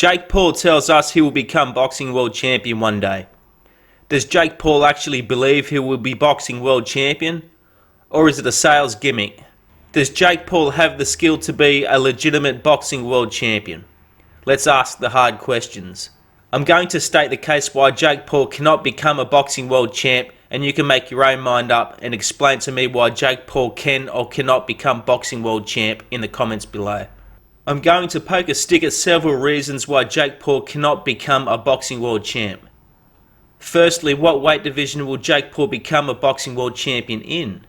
Jake Paul tells us he will become boxing world champion one day. Does Jake Paul actually believe he will be boxing world champion? Or is it a sales gimmick? Does Jake Paul have the skill to be a legitimate boxing world champion? Let's ask the hard questions. I'm going to state the case why Jake Paul cannot become a boxing world champ, and you can make your own mind up and explain to me why Jake Paul can or cannot become boxing world champ in the comments below. I'm going to poke a stick at several reasons why Jake Paul cannot become a boxing world champ. Firstly, what weight division will Jake Paul become a boxing world champion in?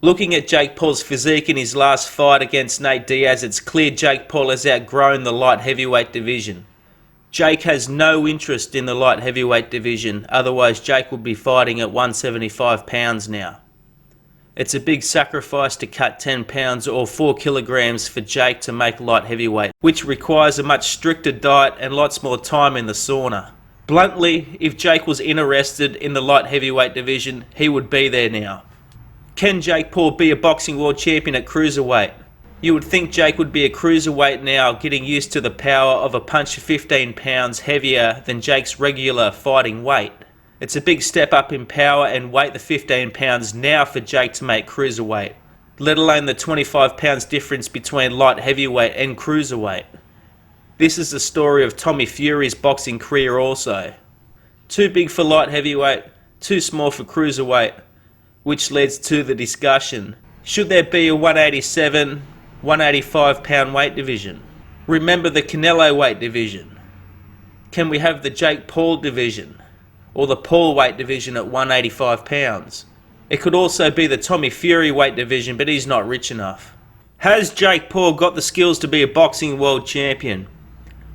Looking at Jake Paul's physique in his last fight against Nate Diaz, it's clear Jake Paul has outgrown the light heavyweight division. Jake has no interest in the light heavyweight division, otherwise Jake would be fighting at 175 pounds now. It's a big sacrifice to cut 10 pounds or 4 kilograms for Jake to make light heavyweight, which requires a much stricter diet and lots more time in the sauna. Bluntly, if Jake was interested in the light heavyweight division, he would be there now. Can Jake Paul be a boxing world champion at cruiserweight? You would think Jake would be a cruiserweight now, getting used to the power of a punch 15 pounds heavier than Jake's regular fighting weight. It's a big step up in power and weight, the 15 pounds now for Jake to make cruiserweight, let alone the 25 pounds difference between light heavyweight and cruiserweight. This is the story of Tommy Fury's boxing career also. Too big for light heavyweight, too small for cruiserweight, which leads to the discussion. Should there be a 187, 185 pound weight division? Remember the Canelo weight division. Can we have the Jake Paul division? Or the Paul weight division at 185 pounds? It could also be the Tommy Fury weight division, but he's not rich enough. Has Jake Paul got the skills to be a boxing world champion?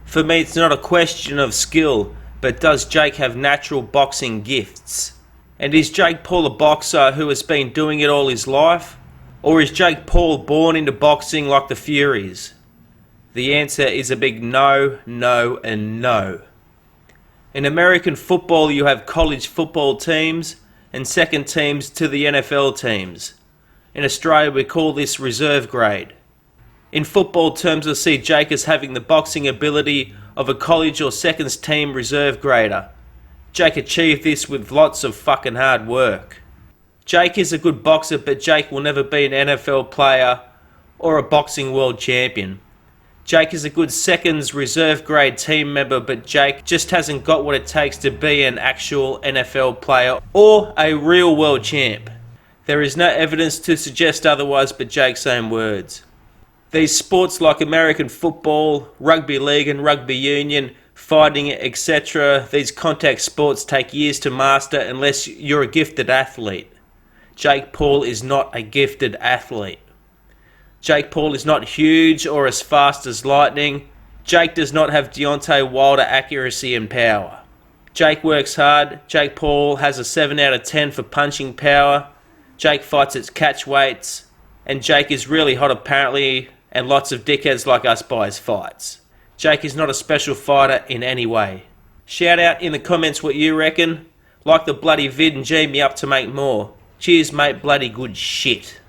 For me, it's not a question of skill, but does Jake have natural boxing gifts? And is Jake Paul a boxer who has been doing it all his life? Or is Jake Paul born into boxing like the Furies? The answer is a big no, no, and no. In American football, you have college football teams and second teams to the NFL teams. In Australia, we call this reserve grade. In football terms, I see Jake as having the boxing ability of a college or seconds team reserve grader. Jake achieved this with lots of fucking hard work. Jake is a good boxer, but Jake will never be an NFL player or a boxing world champion. Jake is a good seconds reserve grade team member, but Jake just hasn't got what it takes to be an actual NFL player or a real world champ. There is no evidence to suggest otherwise but Jake's own words. These sports like American football, rugby league and rugby union, fighting, etc., these contact sports take years to master unless you're a gifted athlete. Jake Paul is not a gifted athlete. Jake Paul is not huge or as fast as lightning. Jake does not have Deontay Wilder accuracy and power. Jake works hard. Jake Paul has a 7 out of 10 for punching power. Jake fights at catch weights. And Jake is really hot apparently, and lots of dickheads like us buy his fights. Jake is not a special fighter in any way. Shout out in the comments what you reckon. Like the bloody vid and G me up to make more. Cheers mate, bloody good shit.